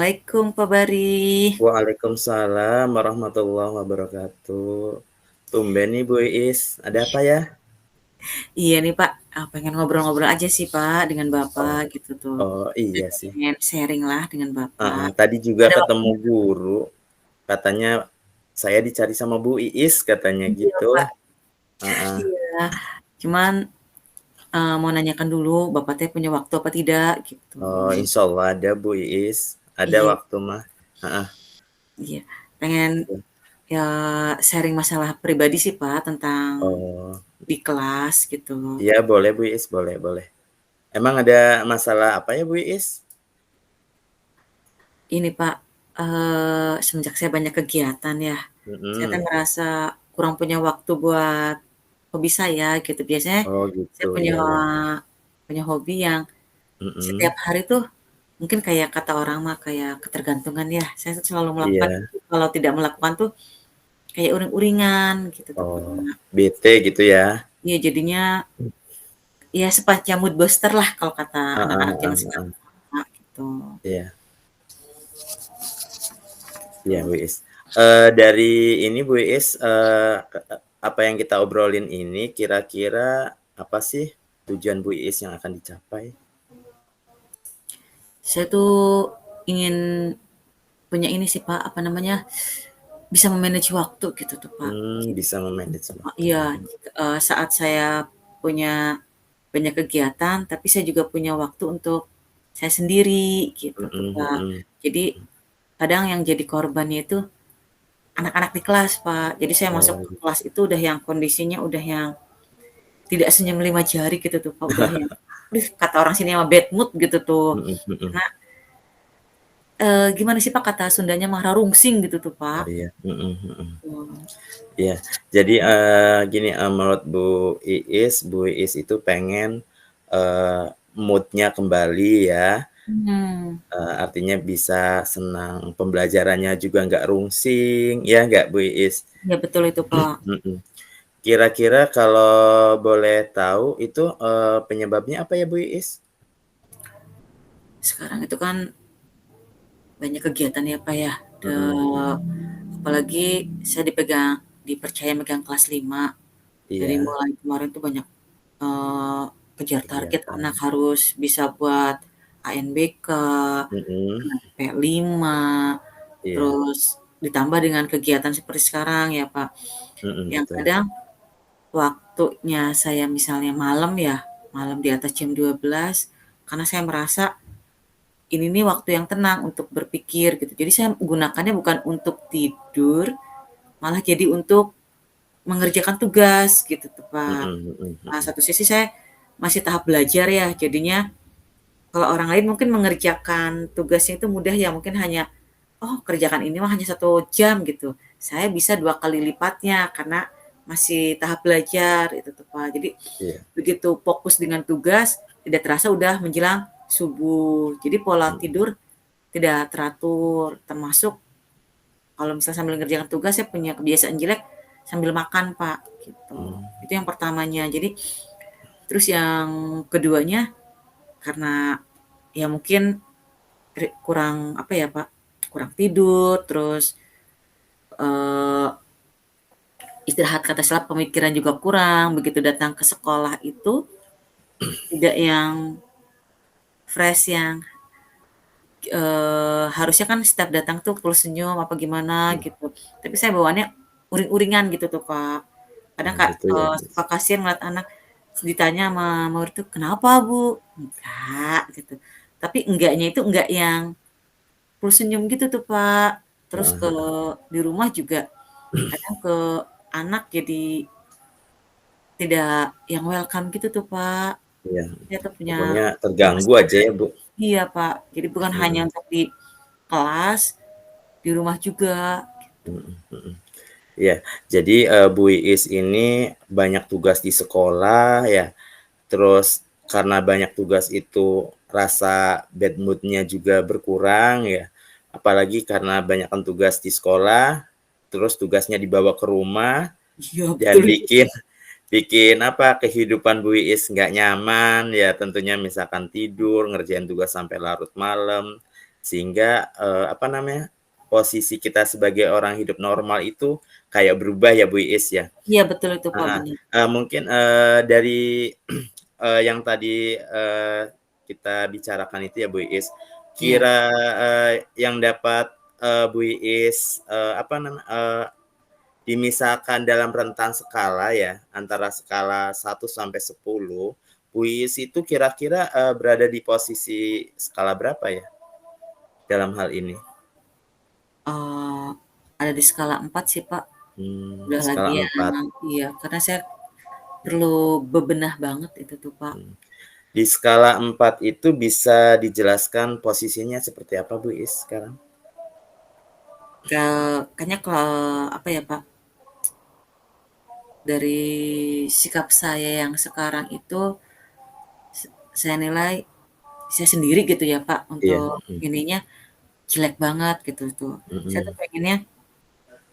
Assalamualaikum Pak Bari. Waalaikumsalam warahmatullahi wabarakatuh. Tumben nih Bu Iis, ada apa ya? Iya nih Pak, pengen ngobrol-ngobrol aja sih Pak dengan Bapak Oh, gitu tuh. oh Saya iya sih. pengen sharing lah dengan Bapak. Tadi juga Ada ketemu waktunya? guru, katanya saya dicari sama Bu Iis katanya Iya gitu. Pak, Heeh. iya. Cuman mau nanyakan dulu Bapak teh punya waktu apa tidak gitu. Oh, insya Allah ada Bu Iis, ada Iya, waktu mah. Heeh. iya. Pengen ya sharing masalah pribadi sih Pak tentang Oh, di kelas gitu. iya boleh Bu Iis, boleh boleh. Emang ada masalah apa ya Bu Iis? Ini Pak, semenjak saya banyak kegiatan ya, saya tuh Mm-mm. merasa kurang punya waktu buat hobi saya gitu. Biasanya Oh gitu, saya punya iya ya. punya hobi yang Mm-mm. setiap hari tuh mungkin kayak kata orang mah kayak ketergantungan ya. Saya tuh selalu melakukan Iya. itu, kalau tidak melakukan tuh kayak uring-uringan gitu tuh, Oh, Pak. bete gitu ya. Iya jadinya ya semacam mood booster lah kalau kata Heeh, anak-anak zaman heeh, sekarang, heeh. Pak, gitu. Iya, iya Bu Iis. Dari ini Bu Iis, apa yang kita obrolin ini kira-kira apa sih tujuan Bu Iis yang akan dicapai? Saya tuh ingin punya ini sih, Pak, apa namanya, bisa me-manage waktu gitu tuh, Pak. Bisa me-manage waktu. Iya, saat saya punya banyak kegiatan, tapi saya juga punya waktu untuk saya sendiri gitu tuh, Mhm, Pak. mhm. Jadi kadang yang jadi korbannya itu anak-anak di kelas, Pak. Jadi saya masuk Oh, ke kelas itu udah yang kondisinya udah yang tidak senyum lima jari gitu tuh, Pak. Udah yang, aduh kata orang sini mah bad mood gitu tuh. mhm, mhm. Karena, gimana sih, Pak, kata Sundanya mah rarungsing gitu tuh, Pak. Oh iya, mhm, mhm. Mmm, Iya. Jadi, gini, menurut Bu Iis itu pengen, eee, mood-nya kembali ya. mhm, Artinya bisa senang, pembelajarannya juga nggak rungsing, ya nggak, Bu Iis? iya betul itu, Pak. Mhm. Kira-kira kalau boleh tahu itu, penyebabnya apa ya, Bu Iis? Sekarang itu kan banyak kegiatan ya, Pak, ya, Mhm, apalagi saya dipercaya megang kelas 5. Dari iya, mulai kemarin tuh banyak, eee, kejar target kegiatan. anak harus bisa buat ANBK, Mhm, NP5, iya, terus ditambah dengan kegiatan seperti sekarang ya, Pak, mhm, yang betul. kadang waktunya saya misalnya malam ya, malam di atas jam 12 karena saya merasa ini nih waktu yang tenang untuk berpikir gitu. Jadi saya gunakannya bukan untuk tidur, malah jadi untuk mengerjakan tugas gitu tuh, Pak. Mhm, mhm, Nah, mhm. satu sisi saya masih tahap belajar ya, jadinya kalau orang lain mungkin mengerjakan tugasnya itu mudah ya, mungkin hanya, "Oh, kerjakan ini mah hanya 1 jam," gitu. Saya bisa 2 kali lipatnya karena masih tahap belajar itu tuh, Pak. Jadi Iya, begitu fokus dengan tugas, tidak terasa udah menjelang subuh. Jadi pola mhm, tidur tidak teratur, termasuk kalau misalnya sambil ngerjakan tugas saya punya kebiasaan jelek sambil makan, Pak, gitu. mmm, Itu yang pertamanya. Jadi terus yang keduanya karena ya mungkin kurang apa ya, Pak, kurang tidur, terus, eee, istirahat kata selat pemikiran juga kurang, begitu datang ke sekolah itu tidak yang fresh, yang, harusnya kan setiap datang tuh full senyum apa gimana mhm. gitu, tapi saya bawaannya uring-uringan gitu tuh, Kak. Kadang Oh, Kak, gitu ya, Bu Iis. suka kasihan ngeliat anak, ditanya sama murid tuh, "Kenapa, Bu?" "Enggak," gitu. Tapi enggaknya itu enggak yang full senyum gitu tuh, Pak. Terus Heeh, heeh. di rumah juga kadang ke anak jadi tidak yang welcome gitu tuh, Pak. Iya, Saya tuh punya pokoknya terganggu perasaan aja ya, Bu? iya, Pak. Jadi bukan hanya Mhm, untuk di kelas, di rumah juga. mhm, mhm. Iya, jadi, Bu Iis ini banyak tugas di sekolah ya, terus karena banyak tugas itu rasa bad mood-nya juga berkurang ya, apalagi karena banyakkan tugas di sekolah, terus tugasnya dibawa ke rumah Iya, betul dan itu. bikin bikin apa, kehidupan Bu Iis nggak nyaman ya tentunya misalkan tidur, ngerjain tugas sampai larut malam, Sehingga, apa namanya, posisi kita sebagai orang hidup normal itu kayak berubah ya, Bu Iis, ya? Iya betul itu, Pak, Heeh, bener. mungkin, dari, yang tadi, kita bicarakan itu ya, Bu Iis, Iya. yang dapat, Bu Iis, apa dimisalkan dalam rentang skala ya, antara skala 1 sampai 10, Bu Iis itu kira-kira, berada di posisi skala berapa ya, dalam hal ini? Eee, ada di skala 4 sih, Pak. Udah lagi Skala yang 4. iya, karena saya perlu bebenah banget itu tuh, Pak. Di skala 4 itu bisa dijelaskan posisinya seperti apa, Bu Iis, sekarang? Kayaknya apa ya, Pak, dari sikap saya yang sekarang itu, saya nilai saya sendiri gitu ya, Pak, Iya, untuk ininya jelek banget gitu tuh. Saya tuh mhm, pengennya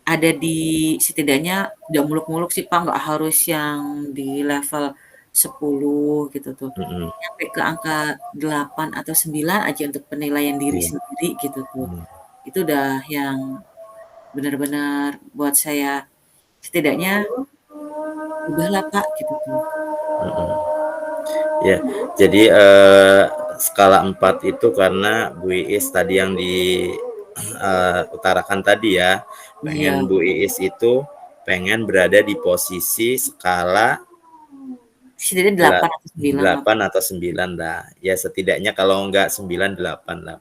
ada di setidaknya nggak muluk-muluk sih, Pak, nggak harus yang di level 10 gitu tuh. mhm, Nyampe ke angka 8 atau 9 aja untuk penilaian diri iya, sendiri gitu tuh. mhm, Itu udah yang benar-benar buat saya setidaknya ubahlah, Pak, gitu tuh. mhm. Ya, jadi, skala 4 itu karena Bu Iis tadi yang utarakan tadi ya, Iya, pengen Bu Iis itu pengen berada di posisi skala setidaknya dela 8 atau 9 lah, 8 atau 9 lah, ya setidaknya kalau enggak 9, 8 lah.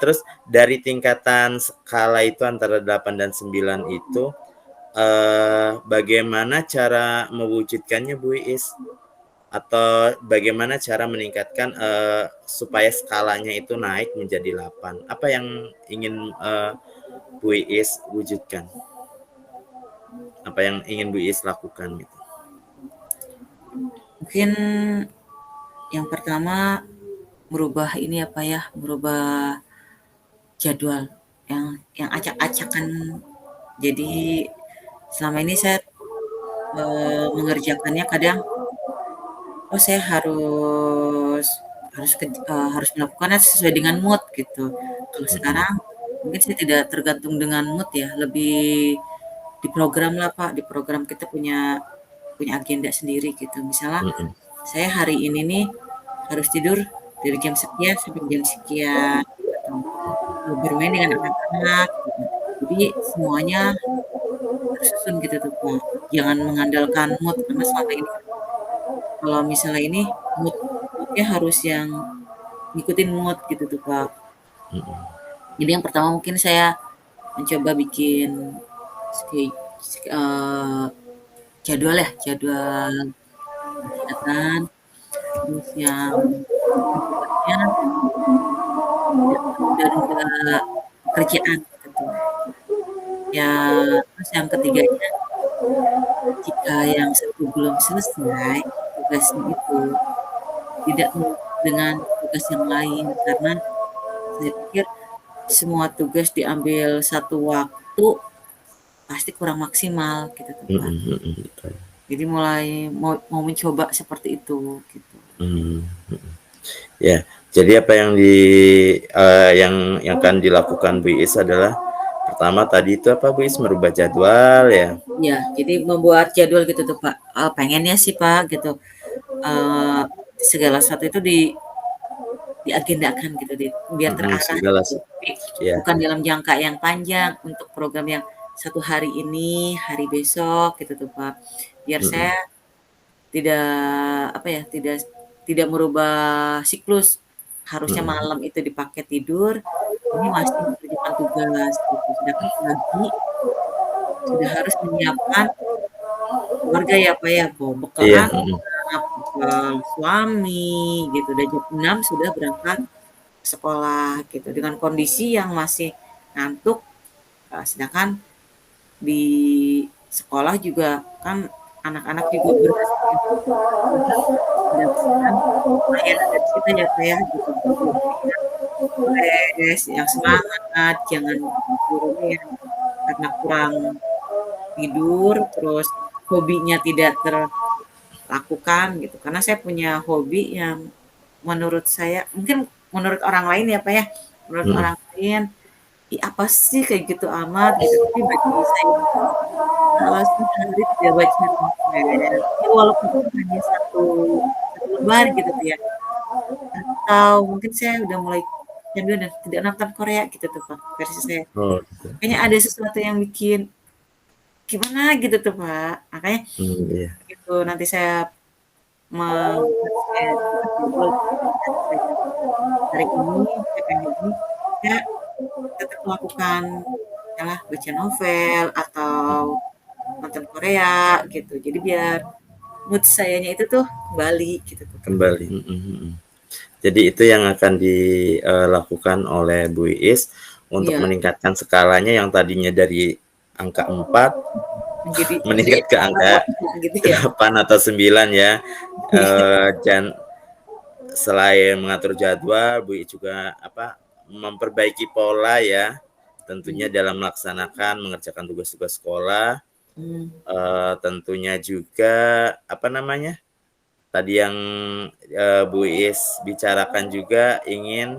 Terus dari tingkatan skala itu antara 8 dan 9 itu, bagaimana cara mewujudkannya, Bu Iis? Atau bagaimana cara meningkatkan, supaya skalanya itu naik menjadi 8? Apa yang ingin, Bu Iis wujudkan? Apa yang ingin Bu Iis lakukan gitu? mungkin yang pertama merubah ini apa ya, merubah jadwal yang acak-acakan. Jadi selama ini saya, mengerjakannya kadang, oh saya harus melakukannya sesuai dengan mood gitu. Kalau Mhm, sekarang mungkin saya tidak tergantung dengan mood ya, lebih diprogram lah, Pak, diprogram kita punya punya agenda sendiri gitu. Misalnya mhm, saya hari ini nih harus tidur dari jam sekian sampai jam sekian atau bermain dengan anak-anak gitu. Jadi semuanya tersusun gitu tuh, Kak. Jangan mengandalkan mood karena selama ini kan kalau misalnya ini mood-nya harus yang ngikutin mood gitu tuh, Kak. mhm, Jadi yang pertama mungkin saya mencoba bikin ske eee, jadwal ya, jadwal kegiatan, terus yang keduanya tidak menunda-nunda pekerjaan gitu tuh. Ya, terus yang ketiganya jika yang satu belum selesai tugasnya itu, tidak menumpuk dengan tugas yang lain, karena saya pikir semua tugas diambil satu waktu pasti kurang maksimal gitu tuh, mhm, Pak. mhm, betul. Jadi mulai mau mau mencoba seperti itu gitu. Mmm, mhm. Ya, jadi apa yang yang akan dilakukan Bu Iis adalah pertama tadi itu apa Bu Iis, merubah jadwal ya? Iya, jadi membuat jadwal gitu tuh, Pak. Pengennya sih, Pak, gitu, eee, segala sesuatu itu diagendakan gitu, biar Mhm, terarah segala gitu. Tapi ya, bukan dalam jangka yang panjang untuk program yang satu hari ini, hari besok gitu tuh, Pak. Biar mhm, saya tidak, apa ya, tidak merubah siklus. Harusnya mhm, malam itu dipakai tidur, ini masih mengerjakan tugas gitu. Sedangkan pagi sudah harus menyiapkan keluarga ya, Pak, ya, bawa bekal iya, mhm, anak, bekal suami gitu. Udah jam 6 sudah berangkat sekolah gitu, dengan kondisi yang masih ngantuk, sedangkan di sekolah juga kan anak-anak juga berhak ya untuk mendapatkan layanan dari kita ya, Kak, ya, gitu. Gurunya fresh, yang semangat, jangan gurunya yang karena kurang tidur, terus hobinya tidak terlakukan gitu. Karena saya punya hobi yang menurut saya mungkin menurut orang lain ya, Pak, ya, menurut Mhm. orang lain, "Ih, apa sih kayak gitu amat," gitu. Tapi bagi saya itu, kalau sehari tidak baca novel, ya walaupun itu hanya satu lembar gitu tuh ya, atau mungkin saya udah mulai candu dan tidak nonton Korea gitu tuh, Pak, versi saya. Oh, gitu. Kayaknya ada sesuatu yang bikin gimana gitu tuh, Pak. Makanya Iya. begitu nanti saya saya dapat jadwal gitu, misalnya saya hari ini saya pengen ini, saya tetap melakukan misalnya baca novel atau nonton Korea gitu. Jadi biar mood sayanya itu tuh kembali gitu tuh, Pak. Kembali, mhm. Jadi itu yang akan dilakukan oleh Bu Iis untuk Iya, meningkatkan skalanya yang tadinya dari angka 4 menjadi meningkat ke angka 8 gitu ya. 8 atau 9 ya. Iya. Dan selain mengatur jadwal, Bu Iis juga memperbaiki pola ya, tentunya Mmm, dalam melaksanakan mengerjakan tugas-tugas sekolah, mmm, tentunya juga tadi yang Bu Iis bicarakan juga ingin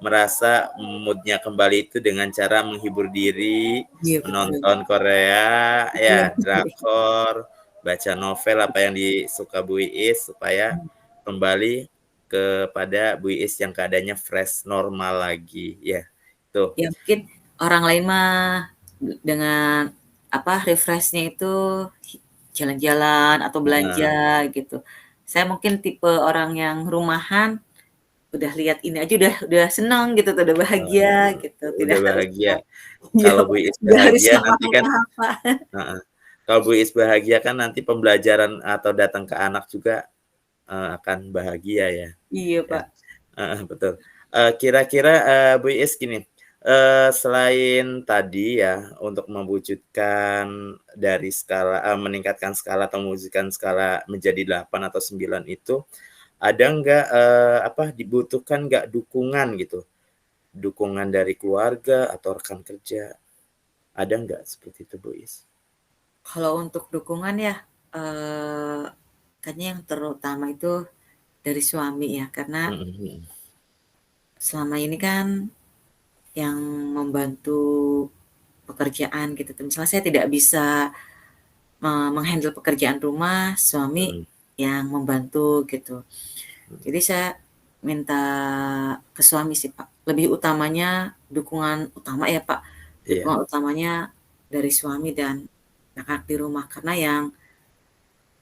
merasa mood-nya kembali itu dengan cara menghibur diri, iya betul. menonton Korea, Iya. ya drakor, baca novel apa yang disuka Bu Iis supaya Mmm, kembali kepada Bu Iis yang keadaannya fresh, normal lagi, ya. Tuh, ya mungkin orang lain mah dengan apa, refresh-nya itu jalan-jalan atau belanja heeh, gitu. Saya mungkin tipe orang yang rumahan, udah lihat ini aja udah seneng gitu tuh, udah bahagia heeh, gitu, tidak udah harus bahagia. iya, Kalau Bu Iis tidak harus bahagia nanti kan apa-apa. heeh, kalau Bu Iis bahagia kan nanti pembelajaran atau datang ke anak juga, akan bahagia ya. Iya, Ya, Pak. heeh, betul. Kira-kira, Bu Iis gini, selain tadi ya untuk mewujudkan dari meningkatkan skala atau mewujudkan skala menjadi 8 atau 9 itu, ada nggak, dibutuhkan nggak dukungan gitu, dukungan dari keluarga atau rekan kerja, ada nggak seperti itu, Bu Iis? Kalau untuk dukungan ya, eee, kayaknya yang terutama itu dari suami ya, karena Mhm mhm. selama ini kan yang membantu pekerjaan gitu tuh, misalnya saya tidak bisa meng-handle pekerjaan rumah, suami Mhm, yang membantu gitu. mhm. Jadi saya minta ke suami sih, Pak, lebih utamanya dukungan utama ya, Pak, Iya, dukungan utamanya dari suami dan anak-anak di rumah, karena yang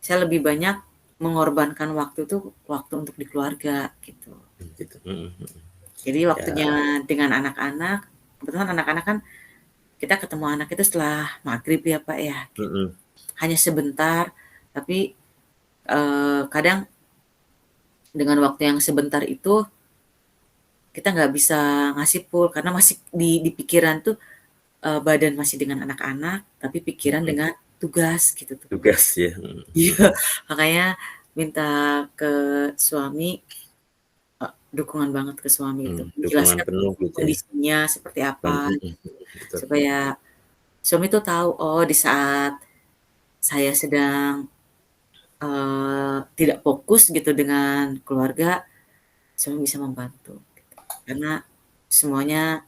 saya lebih banyak mengorbankan waktu itu, waktu untuk di keluarga gitu. gitu, mhm mhm. Jadi Ya, waktunya dengan anak-anak, kebetulan anak-anak kan kita ketemu anak itu setelah maghrib ya, Pak, ya, gitu. mhm, Hanya sebentar, tapi, kadang dengan waktu yang sebentar itu, kita nggak bisa ngasih full karena masih di pikiran tuh, badan masih dengan anak-anak, tapi pikiran mhm. dengan tugas gitu tuh, Pak. Tugas ya, mhm Iya, mhm. makanya minta ke suami, dukungan banget ke suami itu, Dukungan menjelaskan penuh gitu ya? kondisinya seperti apa, Mhm mhm, betul. supaya suami tuh tahu, oh di saat saya sedang, tidak fokus gitu dengan keluarga, suami bisa membantu gitu. Karena semuanya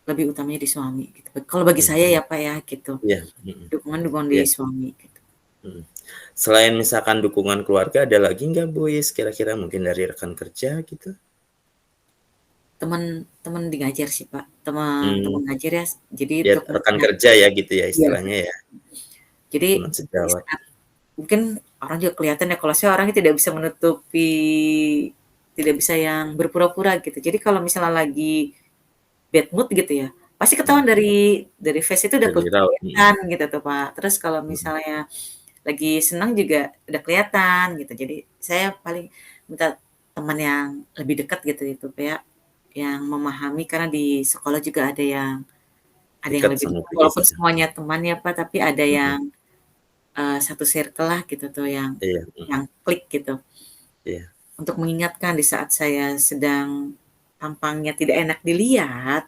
lebih utamanya di suami gitu. Kalau bagi Mhm, saya ya, Pak, ya gitu, iya, mhm, dukungan di iya, suami gitu. mhm. Selain misalkan dukungan keluarga, ada lagi nggak, Buis, kira-kira mungkin dari rekan kerja gitu? Teman di ngajar sih, Pak, Mmm, teman ngajar ya, jadi ya untuk rekan mengingat kerja ya gitu ya iya, istilahnya ya, jadi teman di sejawat. saat mungkin orang juga kelihatan ya, kalau saya orangnya tidak bisa menutupi, tidak bisa yang berpura-pura gitu. Jadi kalau misalnya lagi bad mood gitu ya, pasti ketahuan Mhm, dari face itu udah dari raut, kelihatan gitu tuh, Pak. Terus kalau mhm, misalnya lagi senang juga udah kelihatan gitu. Jadi saya paling minta teman yang lebih dekat gitu itu, ya, yang memahami karena di sekolah juga ada yang dekat lebih sama dekat Buis walaupun ya, semuanya teman ya, Pak, tapi ada mhm, yang, satu circle lah gitu tuh iya, yang klik gitu. iya, Untuk mengingatkan di saat saya sedang tampangnya tidak enak dilihat,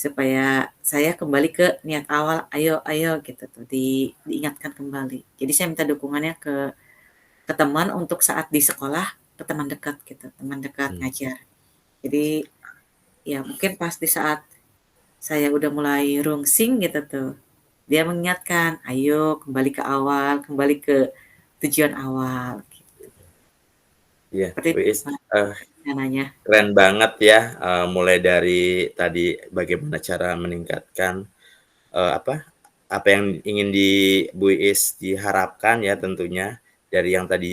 supaya saya kembali ke niat awal, "Ayo ayo," gitu tuh, diingatkan kembali. Jadi saya minta dukungannya ke teman untuk saat di sekolah, ke teman dekat gitu, teman dekat mmm, ngajar. Jadi ya mungkin pas di saat saya udah mulai rungsing gitu tuh, dia mengingatkan, "Ayo kembali ke awal, kembali ke tujuan awal." Gitu. Iya, Seperti itu Wiis, Pak eee, rencananya. keren banget ya, mulai dari tadi bagaimana cara meningkatkan, apa, apa yang ingin Bu Iis diharapkan ya tentunya, dari yang tadi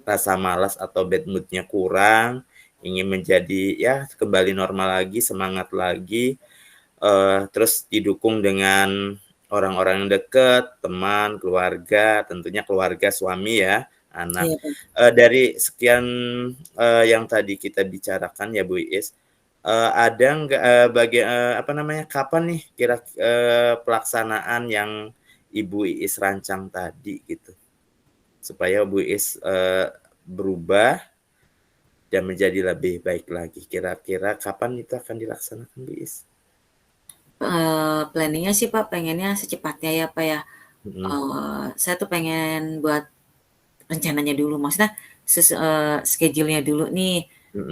rasa malas atau bad mood-nya kurang, ingin menjadi ya kembali normal lagi, semangat lagi, terus didukung dengan orang-orang yang dekat, teman, keluarga, tentunya keluarga, suami ya, anak. Iya, Pak. Dari sekian, yang tadi kita bicarakan ya Bu Iis, ada nggak, apa namanya, kapan nih pelaksanaan yang Ibu Iis rancang tadi gitu? Supaya Bu Iis, berubah dan menjadi lebih baik lagi. Kira-kira kapan itu akan dilaksanakan Bu Iis? Planning-nya sih Pak, pengennya secepatnya ya Pak ya. Mhm, Saya tuh pengen buat rencananya dulu, maksudnya schedule-nya dulu nih,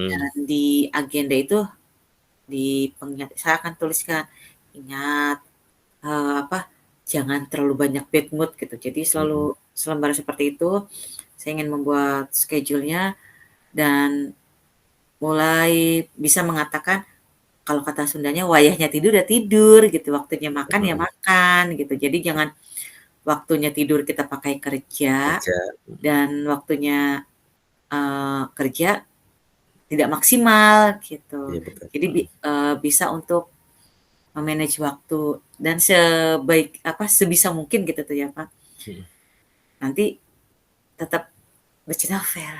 dan mhm, di agenda itu di pengingat saya akan tuliskan, "Ingat, apa, jangan terlalu banyak bad mood," gitu. Jadi selalu mhm, selembar seperti itu, saya ingin membuat schedule-nya dan mulai bisa mengatakan, kalau kata Sundanya, "Wayahnya tidur ya tidur," gitu, waktunya makan ya heeh, makan, gitu. Jadi jangan waktunya tidur kita pakai kerja kerja, dan waktunya, kerja tidak maksimal gitu. iya betul, Jadi bisa untuk me-manage waktu dan sebisa mungkin gitu tuh ya, Pak, mhm. nanti tetap baca novel.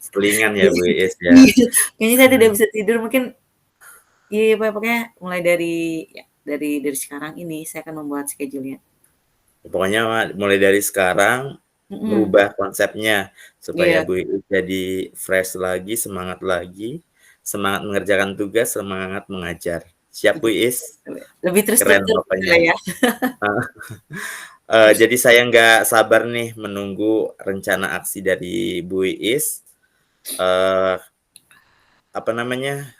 Selingan ya Bu Iis ya. Iya, kayaknya saya tidak bisa tidur mungkin iya, pokoknya mulai dari sekarang ini saya akan membuat schedule-nya. Pokoknya mulai dari sekarang Mhm, merubah konsepnya supaya iya, Bu Iis jadi fresh lagi, semangat mengerjakan tugas, semangat mengajar. Siap Bu begitu. Iis, Lebih keren terstruktur gitu lah pokoknya. ya. Heeh, jadi saya nggak sabar nih menunggu rencana aksi dari Bu Iis, eee, apa namanya,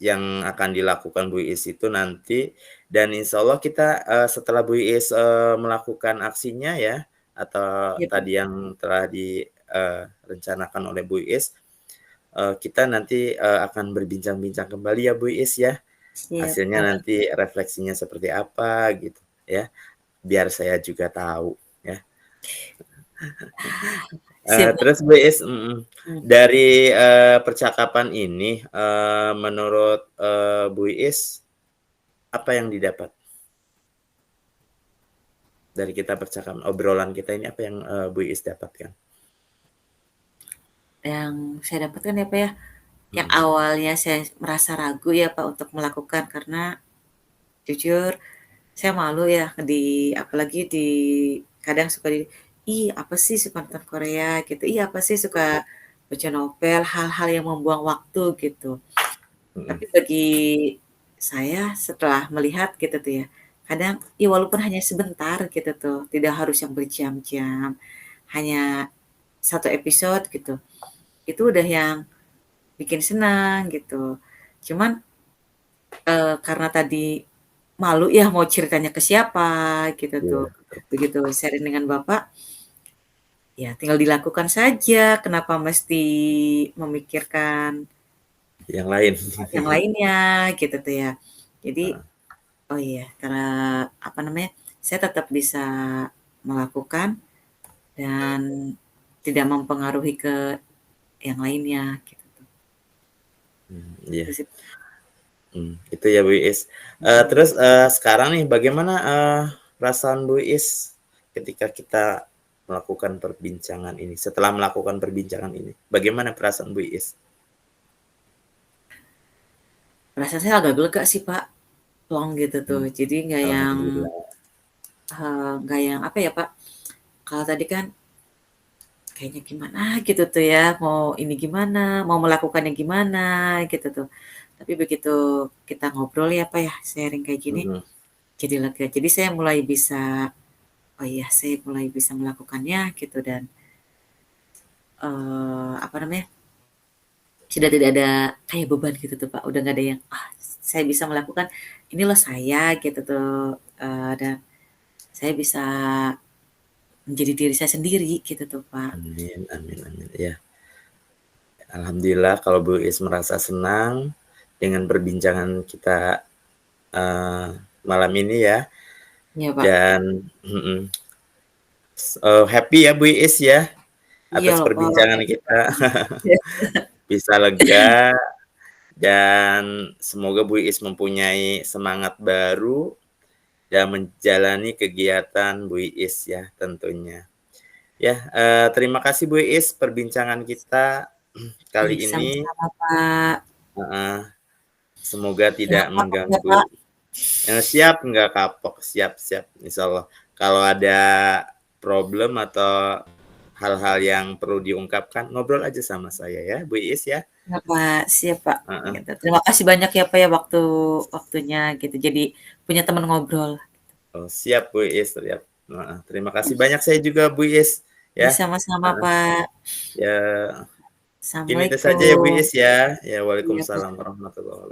yang akan dilakukan Bu Iis itu nanti dan insyaallah kita, setelah Bu Iis, melakukan aksinya ya, atau Iya, Pak. tadi yang telah rencanakan oleh Bu Iis, kita nanti, akan berbincang-bincang kembali ya Bu Iis ya, Siap, hasilnya Pak. nanti refleksinya seperti apa gitu ya, biar saya juga tahu ya. Siap, Pak. Terus Bu Iis Mmm, dari, percakapan ini, menurut, Bu Iis apa yang didapat? Dari kita percakapan obrolan kita ini apa yang, Bu Iis dapatkan? yang saya dapatkan ya, Pak, ya, yang Mhm, awalnya saya merasa ragu ya, Pak, untuk melakukan karena jujur saya malu ya apalagi kadang suka "Ih, apa sih suka nonton Korea?" gitu, "Ih, apa sih suka baca novel," hal-hal yang membuang waktu gitu. mhm, Tapi bagi saya setelah melihat gitu tuh ya, kadang ya walaupun hanya sebentar gitu tuh, tidak harus yang berjam-jam, hanya satu episode gitu, itu udah yang bikin senang gitu. Cuman, karena tadi malu ya mau ceritanya ke siapa gitu tuh. iya, Begitu sharing dengan Bapak, ya tinggal dilakukan saja, kenapa mesti memikirkan yang lain. yang lainnya gitu tuh ya. Jadi, Heeh, oh iya, karena apa namanya, saya tetap bisa melakukan dan tidak mempengaruhi ke yang lainnya gitu tuh. iya, Itu sih. itu ya Bu Iis. Mhm. Terus, sekarang nih bagaimana, perasaan Bu Iis ketika kita melakukan perbincangan ini, setelah melakukan perbincangan ini, bagaimana perasaan Bu Iis? Perasaan saya agak lega sih, Pak, plong gitu tuh. Mmm, Jadi alhamdulillah, nggak yang apa ya, Pak, kalau tadi kan kayaknya gimana gitu tuh ya, mau ini gimana, mau melakukannya gimana gitu tuh. Tapi begitu kita ngobrol ya, Pak, ya, sharing kayak gini, mhm, jadi lega. Jadi saya mulai bisa, oh iya saya mulai bisa melakukannya gitu dan, apa namanya, sudah tidak ada kayak beban gitu tuh, Pak, udah nggak ada yang, "Ah, saya bisa melakukan ini loh saya," gitu tuh, dan saya bisa menjadi diri saya sendiri gitu tuh, Pak. Amin amin amin, iya. Alhamdulillah kalau Bu Is merasa senang dengan perbincangan kita, malam ini ya, Iya, Pak. dan happy ya Bu Is ya, Iya atas loh, Pak. perbincangan kita. Bisa lega dan semoga Bu Is mempunyai semangat baru dan menjalani kegiatan Bu Is ya tentunya. Ya, terima kasih Bu Is perbincangan kita Iya, kali ini. sama-sama, Pak. Heeh, semoga Jangan tidak kapok ya, Pak. mengganggu. Siap, nggak kapok, siap siap, insyaallah. Kalau ada problem atau hal-hal yang perlu diungkapkan, ngobrol aja sama saya ya, Bu Iis ya. Iya, Pak, siap, Pak, Heeh. gitu. Terima kasih banyak ya, Pak, ya waktunya gitu, jadi punya teman ngobrol. Oh, siap Bu Iis, siap. Heeh, terima kasih banyak saya juga Bu Iis Iya, ya. sama-sama, Heeh, Pak. ya mungkin itu saja ya Bu Assalamualaikum. Iis ya. Ya, Iya, waalaikumsalam Pak. warahmatullahi wabarakatuh.